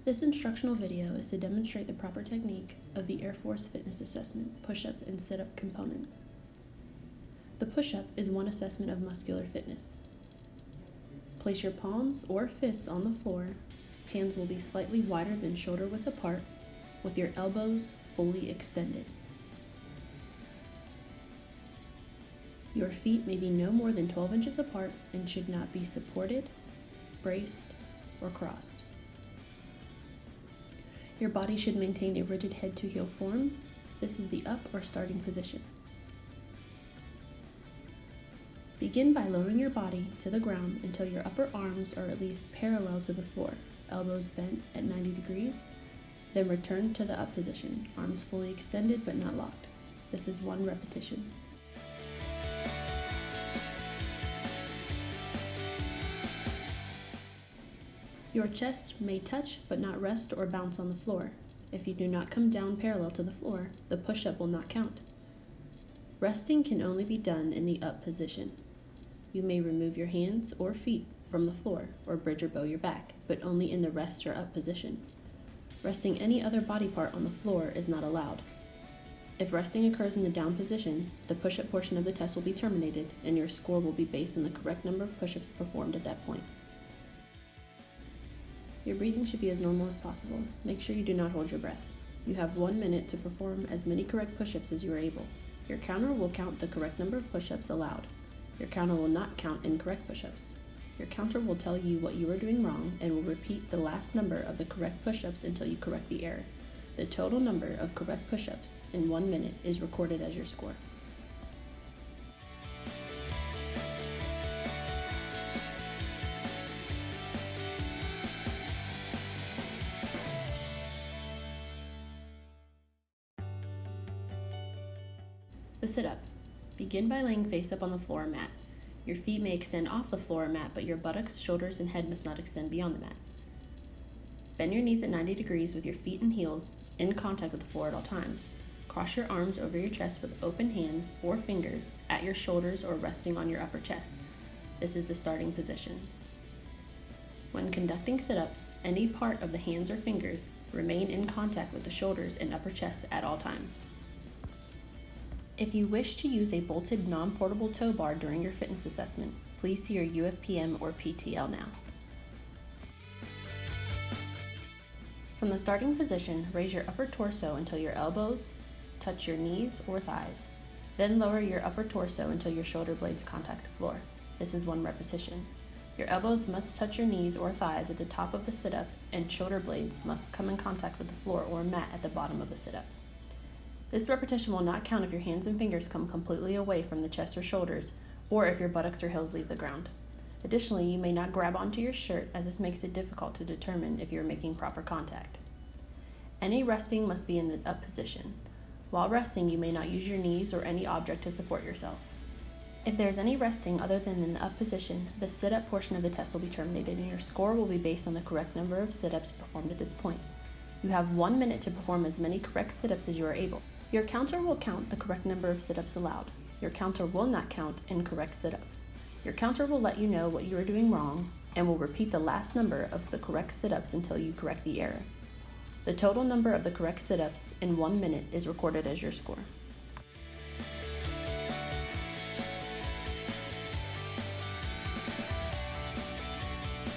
This instructional video is to demonstrate the proper technique of the Air Force Fitness Assessment push-up and sit-up component. The push-up is one assessment of muscular fitness. Place your palms or fists on the floor. Hands will be slightly wider than shoulder width apart, with your elbows fully extended. Your feet may be no more than 12 inches apart and should not be supported, braced, or crossed. Your body should maintain a rigid head to heel form. This is the up or starting position. Begin by lowering your body to the ground until your upper arms are at least parallel to the floor, elbows bent at 90 degrees. Then return to the up position, arms fully extended but not locked. This is 1 repetition. Your chest may touch but not rest or bounce on the floor. If you do not come down parallel to the floor, the push-up will not count. Resting can only be done in the up position. You may remove your hands or feet from the floor or bridge or bow your back, but only in the rest or up position. Resting any other body part on the floor is not allowed. If resting occurs in the down position, the push-up portion of the test will be terminated and your score will be based on the correct number of push-ups performed at that point. Your breathing should be as normal as possible. Make sure you do not hold your breath. You have 1 minute to perform as many correct push-ups as you are able. Your counter will count the correct number of push-ups allowed. Your counter will not count incorrect push-ups. Your counter will tell you what you are doing wrong and will repeat the last number of the correct push-ups until you correct the error. The total number of correct push-ups in 1 minute is recorded as your score. The sit-up. Begin by laying face up on the floor or mat. Your feet may extend off the floor or mat, but your buttocks, shoulders, and head must not extend beyond the mat. Bend your knees at 90 degrees with your feet and heels in contact with the floor at all times. Cross your arms over your chest with open hands or fingers at your shoulders or resting on your upper chest. This is the starting position. When conducting sit-ups, any part of the hands or fingers remain in contact with the shoulders and upper chest at all times. If you wish to use a bolted non-portable tow bar during your fitness assessment, please see your UFPM or PTL now. From the starting position, raise your upper torso until your elbows touch your knees or thighs. Then lower your upper torso until your shoulder blades contact the floor. This is 1 repetition. Your elbows must touch your knees or thighs at the top of the sit-up, and shoulder blades must come in contact with the floor or mat at the bottom of the sit-up. This repetition will not count if your hands and fingers come completely away from the chest or shoulders, or if your buttocks or heels leave the ground. Additionally, you may not grab onto your shirt, as this makes it difficult to determine if you are making proper contact. Any resting must be in the up position. While resting, you may not use your knees or any object to support yourself. If there is any resting other than in the up position, the sit-up portion of the test will be terminated and your score will be based on the correct number of sit-ups performed at this point. You have 1 minute to perform as many correct sit-ups as you are able. Your counter will count the correct number of sit-ups allowed. Your counter will not count incorrect sit-ups. Your counter will let you know what you are doing wrong and will repeat the last number of the correct sit-ups until you correct the error. The total number of the correct sit-ups in 1 minute is recorded as your score.